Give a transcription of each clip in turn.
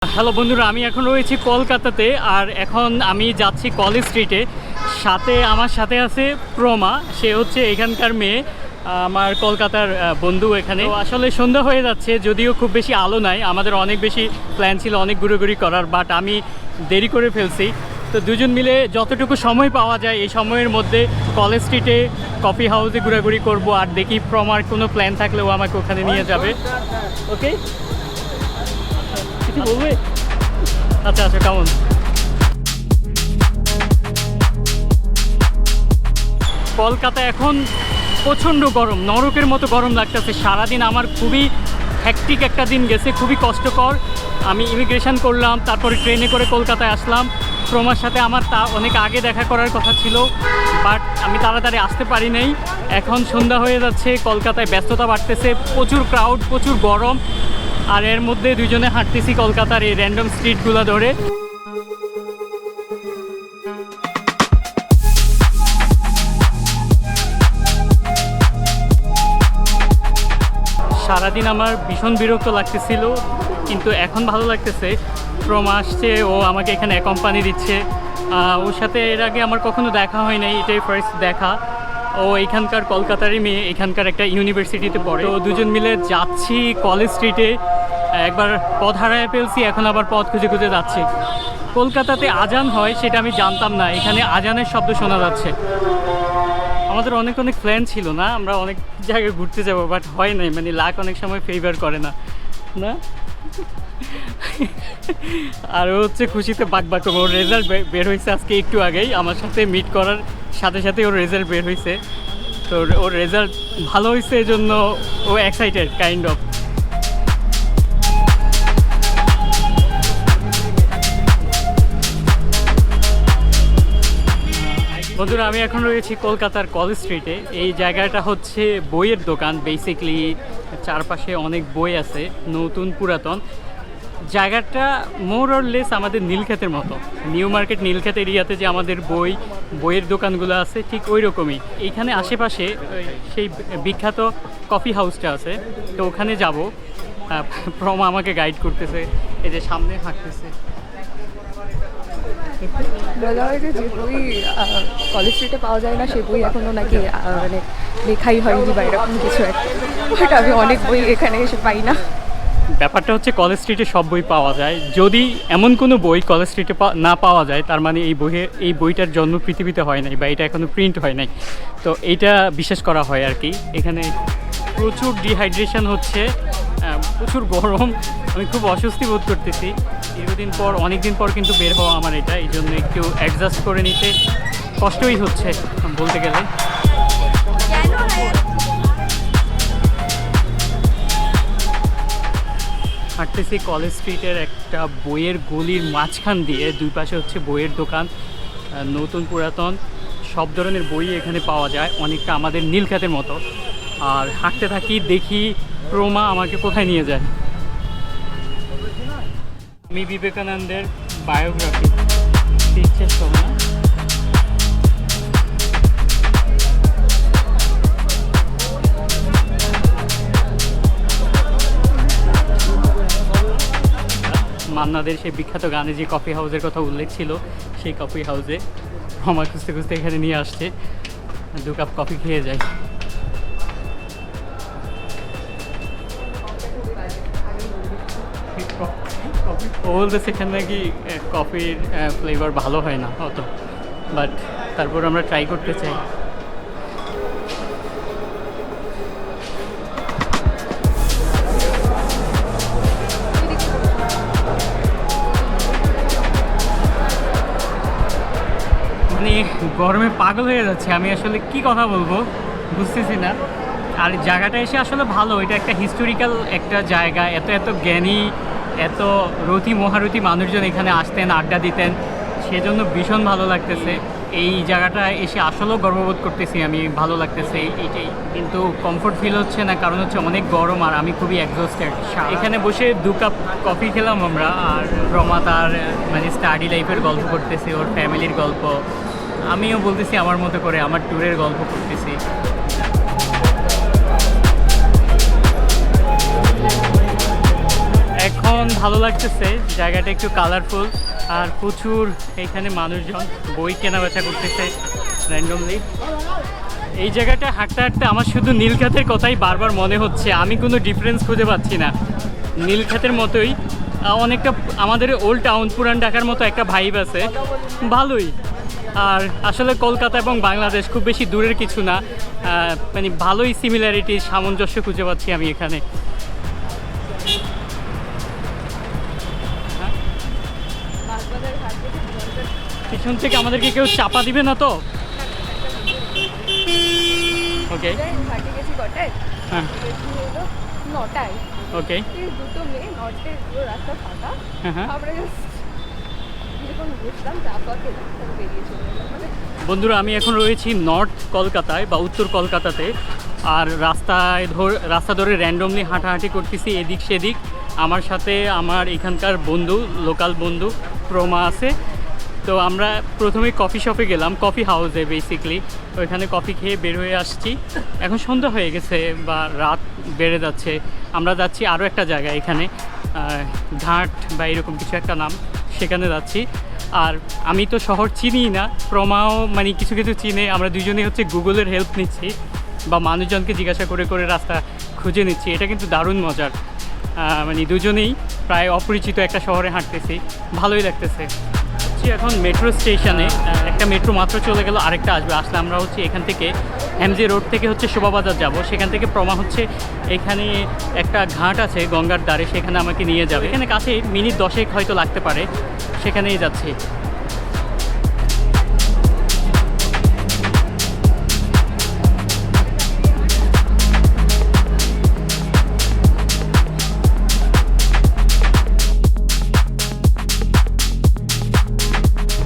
Hello বন্ধুরা, আমি এখন রয়েছি কলকাতাতে। আর এখন আমি যাচ্ছি কলেজ স্ট্রিটে। আমার সাথে আছে প্রমা, সে হচ্ছে এখানকার মেয়ে, আমার কলকাতার বন্ধু। এখানে আসলে সন্ধ্যা হয়ে যাচ্ছে, যদিও খুব বেশি আলো নাই। আমাদের অনেক বেশি প্ল্যান ছিল অনেক ঘুরোঘুরি করার, বাট আমি দেরি করে ফেলছি। তো দুজন মিলে যতটুকু সময় পাওয়া যায় এই সময়ের মধ্যে কলেজ স্ট্রিটে কফি হাউসে ঘোরাঘুরি করব। আর দেখি প্রমার কোনো প্ল্যান থাকলেও আমাকে ওখানে নিয়ে যাবে। ওকে, কিছু বলবে? আচ্ছা আচ্ছা, কেমন? কলকাতা এখন প্রচণ্ড গরম, নরকের মতো গরম লাগতেছে। সারাদিন আমার খুবই হ্যাকটিক একটা দিন গেছে, খুবই কষ্টকর। আমি ইমিগ্রেশন করলাম, তারপরে ট্রেনে করে কলকাতায় আসলাম। প্রমার সাথে আমার অনেক আগে দেখা করার কথা ছিল, বাট আমি তাড়াতাড়ি আসতে পারি নাই। এখন সন্ধ্যা হয়ে যাচ্ছে, কলকাতায় ব্যস্ততা বাড়তেছে, প্রচুর ক্রাউড, প্রচুর গরম। আর এর মধ্যে দুজনে হাঁটতেছি কলকাতার এই র্যান্ডম স্ট্রিটগুলো ধরে। সারাদিন আমার ভীষণ বিরক্ত লাগতেছিল, কিন্তু এখন ভালো লাগতেছে। প্রমা আসছে, ও আমাকে এখানে কোম্পানি দিচ্ছে। ওর সাথে এর আগে আমার কখনো দেখা হয় নাই, এটাই ফার্স্ট দেখা। ও এখানকার কলকাতারই মেয়ে, এখানকার একটা ইউনিভার্সিটিতে পড়ে। তো দুজন মিলে যাচ্ছি কলেজ স্ট্রিটে। একবার পথ হারায় ফেলছি, এখন আবার পথ খুঁজে খুঁজে যাচ্ছি। কলকাতাতে আজান হয় সেটা আমি জানতাম না, এখানে আজানের শব্দ শোনা যাচ্ছে। আমাদের অনেক অনেক প্ল্যান ছিল না, আমরা অনেক জায়গায় ঘুরতে যাবো, বাট হয় নাই। মানে লাক অনেক সময় ফেভার করে না না। আর ও হচ্ছে খুশিতে বাক ওর রেজাল্ট বের হয়েছে আজকে একটু আগেই। আমার সাথে মিট করার সাথে সাথে ওর রেজাল্ট বের হয়েছে। তো ওর রেজাল্ট ভালো হয়েছে, এই জন্য ও এক্সাইটেড কাইন্ড অফ। বন্ধুরা, আমি এখন রয়েছি কলকাতার কলেজ স্ট্রিটে। এই জায়গাটা হচ্ছে বইয়ের দোকান বেসিকলি। চারপাশে অনেক বই আছে, নতুন পুরাতন। জায়গাটা মোর অর লেস আমাদের নীলক্ষেতের মতো। নিউ মার্কেট নীলক্ষেত এরিয়াতে যে আমাদের বইয়ের দোকানগুলো আছে, ঠিক ওই রকমই। এইখানে আশেপাশে সেই বিখ্যাত কফি হাউসটা আছে, তো ওখানে যাব। প্রমা আমাকে গাইড করতেছে, এই যে সামনে হাঁটতেছে। বলা হয় যে বই কলেজ স্ট্রিটে পাওয়া যায় না, সে বই এখনও নাকি মানে লেখাই হয়নি বা এরকম কিছু একটা। বাট আমি অনেক বই এখানে এসে পাই না। ব্যাপারটা হচ্ছে কলেজ স্ট্রিটে সব বই পাওয়া যায়। যদি এমন কোনো বই কলেজ স্ট্রিটে না পাওয়া যায়, তার মানে এই বইটার জন্ম পৃথিবীতে হয় নাই, বা এটা এখনও প্রিন্ট হয় নাই। তো এইটা বিশ্বাস করা হয় আর কি। এখানে প্রচুর ডিহাইড্রেশন হচ্ছে, প্রচুর গরম, আমি খুব অস্বস্তি বোধ করতেছি। অনেক দিন পর কিন্তু বের হওয়া আমার এটা, এই জন্য একটু অ্যাডজাস্ট করে নিতে কষ্টই হচ্ছে বলতে গেলে। হাঁটতেছি কলেজ স্ট্রিটের একটা বইয়ের গলির মাঝখান দিয়ে। দুই পাশে হচ্ছে বইয়ের দোকান, নতুন পুরাতন সব ধরনের বই এখানে পাওয়া যায়, অনেকটা আমাদের নীলক্ষেতের মতো। আর হাঁটতে থাকি, দেখি প্রমা আমাকে কোথায় নিয়ে যায়। আমি বিবেকানন্দের বায়োগ্রাফি শেষ করব না। মান্নাদের সেই বিখ্যাত গানে যে কফি হাউসের কথা উল্লেখ ছিল, সেই কফি হাউসে আমার খুঁজতে খুঁজতে এখানে নিয়ে আসছে। 2 কাপ কফি খেয়ে যাই। ও বলতেছে এখানে নাকি কফির ফ্লেভার ভালো হয় না অত, বাট তারপর আমরা ট্রাই করতে চাই। মানে গরমে পাগল হয়ে যাচ্ছে, আমি আসলে কি কথা বলবো বুঝতেছি না। আর জায়গাটা এসে আসলে ভালো, এটা একটা হিস্টোরিক্যাল একটা জায়গা। এত এত জ্ঞানী, এত রথী মহারথী মানুষজন এখানে আসতেন, আড্ডা দিতেন, সেজন্য ভীষণ ভালো লাগতেছে। এই জায়গাটা এসে আসলেও গর্ববোধ করতেছি আমি, ভালো লাগতেছে এইটাই। কিন্তু কমফোর্ট ফিল হচ্ছে না, কারণ হচ্ছে অনেক গরম আর আমি খুবই এক্সস্টেড। এখানে বসে 2 কাপ কফি খেলাম আমরা, আর রমা তার মানে স্টাডি লাইফের গল্প করতেছে, ওর ফ্যামিলির গল্প। আমিও বলতেছি আমার মতো করে, আমার ট্যুরের গল্প করতেছি। এখন এখন ভালো লাগতেছে, জায়গাটা একটু কালারফুল আর প্রচুর এখানে মানুষজন বই কেনাবেচা করতেছে র্যান্ডমলি। এই জায়গাটা হাঁটতে হাঁটতে আমার শুধু নীলক্ষেতের কথাই বারবার মনে হচ্ছে, আমি কোনো ডিফারেন্স খুঁজে পাচ্ছি না। নীলক্ষেতের মতোই অনেকটা আমাদের ওল্ড টাউন পুরান ঢাকার মতো একটা ভাইব আছে, ভালোই। আর আসলে কলকাতা এবং বাংলাদেশ খুব বেশি দূরের কিছু না, মানে ভালোই সিমিলারিটি সামঞ্জস্য খুঁজে পাচ্ছি আমি এখানে। পিছন থেকে আমাদেরকে কেউ চাপা দিবে না তো? ওকে ঘাটে গেছি কটায়? হ্যাঁ হলো 9টায়। ওকে দুটো মেয়ে নর্থের পুরো রাস্তা ফাঁকা। হ্যাঁ আমরা just যখন বসলাম চা খাওয়া খেলাম তখন বেরিয়ে চলে গেলাম। মানে বন্ধুরা, আমি এখন রয়েছি নর্থ কলকাতায় বা উত্তর কলকাতাতে। আর রাস্তা ধরে র্যান্ডমলি হাঁটাহাঁটি করতেছি এদিক সেদিক। আমার সাথে আমার এখানকার বন্ধু, লোকাল বন্ধু প্রমা আছে। তো আমরা প্রথমে কফি শপে গেলাম, কফি হাউসে বেসিক্যালি। ওইখানে কফি খেয়ে বের হয়ে আসছি। এখন সন্ধ্যা হয়ে গেছে বা রাত বেড়ে যাচ্ছে। আমরা যাচ্ছি আরও একটা জায়গায়, এখানে ঘাট বা এরকম কিছু একটা নাম, সেখানে যাচ্ছি। আর আমি তো শহর চিনিই না, প্রমাও মানে কিছু কিছু চিনে। আমরা দুজনেই হচ্ছে গুগলের হেল্প নিচ্ছি বা মানুষজনকে জিজ্ঞাসা করে করে রাস্তা খুঁজে নিচ্ছি। এটা কিন্তু দারুণ মজার। মানে দুজনেই প্রায় অপরিচিত একটা শহরে হাঁটতেছি, ভালোই লাগতেছে। এখন মেট্রো স্টেশনে, একটা মেট্রো মাত্র চলে গেল, আরেকটা আসবে। আসলে আমরা হচ্ছে এখান থেকে এমজি রোড থেকে হচ্ছে শোভাবাজার যাব। সেখান থেকে প্রমা হচ্ছে এখানে একটা ঘাট আছে গঙ্গার ধারে, সেখানে আমাকে নিয়ে যাবে। এখানে কাছে মিনিট 10 হয়তো লাগতে পারে, সেখানেই যাচ্ছি।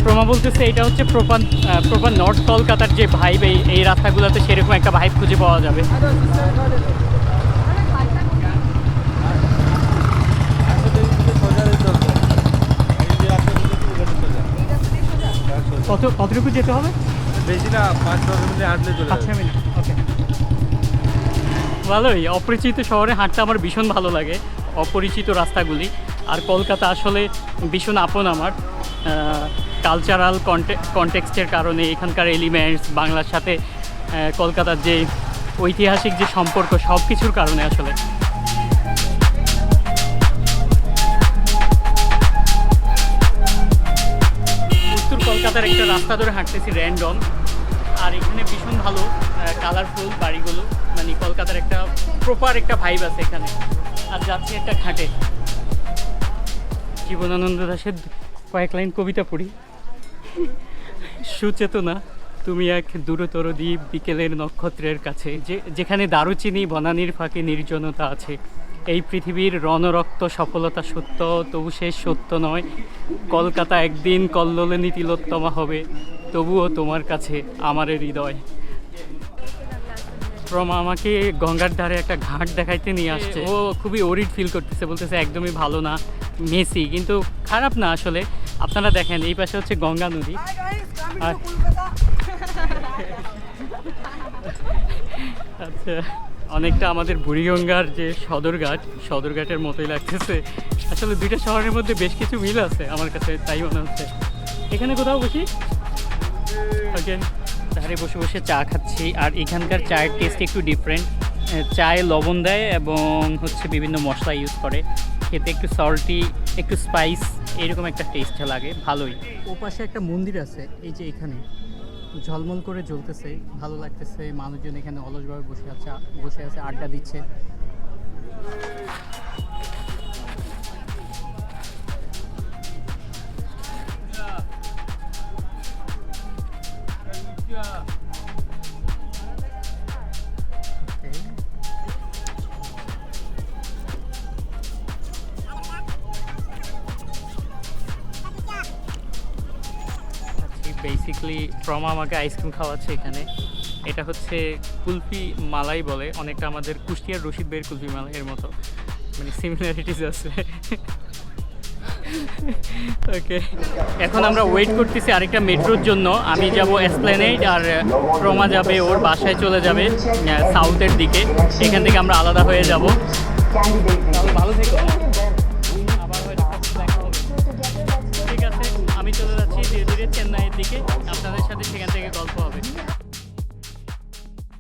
প্রমা বলতেছে এটা হচ্ছে প্রপার নর্থ কলকাতার যে ভাইব, এই রাস্তাগুলোতে সেরকম একটা ভাইব খুঁজে পাওয়া যাবে। কতটুকু যেতে হবে? বেশি না, 5-6 মিনিট হাঁটলে চলে যাবে। 5-6 মিনিট, ওকে। ভালোই, অপরিচিত শহরে হাঁটতে আমার ভীষণ ভালো লাগে, অপরিচিত রাস্তাগুলি। আর কলকাতা আসলে ভীষণ আপন আমার, কালচারাল কনটেক্সটের কারণে, এখানকার এলিমেন্টস, বাংলার সাথে কলকাতার যে ঐতিহাসিক যে সম্পর্ক, সব কিছুর কারণে আসলে। উত্তর কলকাতার একটা রাস্তা ধরে হাঁটতেছি র্যান্ডম। আর এখানে ভীষণ ভালো কালারফুল বাড়িগুলো, মানে কলকাতার একটা প্রপার একটা ভাইব আছে এখানে। আর যাচ্ছি একটা ঘাটে। জীবনানন্দ দাশের কয়েক লাইন কবিতা পড়ি। সুচেতনা তুমি এক দূরতর দ্বীপ বিকেলের নক্ষত্রের কাছে, যেখানে দারুচিনি বনানীর ফাঁকে নির্জনতা আছে। এই পৃথিবীর রণরক্ত সফলতা সত্য, তবু শেষ সত্য নয়। কলকাতা একদিন কল্লোলিনী তিলোত্তমা হবে, তবুও তোমার কাছে আমার হৃদয়। প্রমা আমাকে গঙ্গার ধারে একটা ঘাট দেখাইতে নিয়ে আসছে। ও খুবই ওরিড ফিল করতেছে, বলতেছে একদমই ভালো না, মেসি, কিন্তু খারাপ না আসলে। আপনারা দেখেন এই পাশে হচ্ছে গঙ্গা নদী। আর আচ্ছা, অনেকটা আমাদের বুড়িগঙ্গার যে সদরঘাটের মতোই লাগতেছে। আসলে দুইটা শহরের মধ্যে বেশ কিছু মিল আছে আমার কাছে, তাই মনে হচ্ছে। এখানে কোথাও বসি, ওকে, ধারে বসে বসে চা খাচ্ছি। আর এখানকার চায়ের টেস্ট একটু ডিফারেন্ট। চায়ে লবণ দেয় এবং হচ্ছে বিভিন্ন মশলা ইউজ করে, খেতে একটু সল্টি, একটু স্পাইস, এরকম একটা টেস্ট লাগে, ভালোই। ওপাশে একটা মন্দির আছে, এই যে এখানে ঝলমল করে জ্বলতেছে, ভালো লাগতেছে। মানুষজন এখানে অলসভাবে বসে আছে, আড্ডা দিচ্ছে। বেসিক্যালি প্রমা আমাকে আইসক্রিম খাওয়াচ্ছে এখানে। এটা হচ্ছে কুলফি মালাই বলে, অনেকটা আমাদের কুষ্টিয়ার রশিদ ভাইয়ের কুলফি মালাইয়ের মতো, মানে সিমিলারিটিস আছে। ওকে, এখন আমরা ওয়েট করতেছি আরেকটা মেট্রোর জন্য। আমি যাব এসপ্ল্যানেড আর প্রমা যাবে ওর বাসায় চলে যাবে সাউথের দিকে। এখান থেকে আমরা আলাদা হয়ে যাব। ভালো থেকো। ধীরে ধীরে চেন্নাইয়ের দিকে, আপনাদের সাথে সেখান থেকে গল্প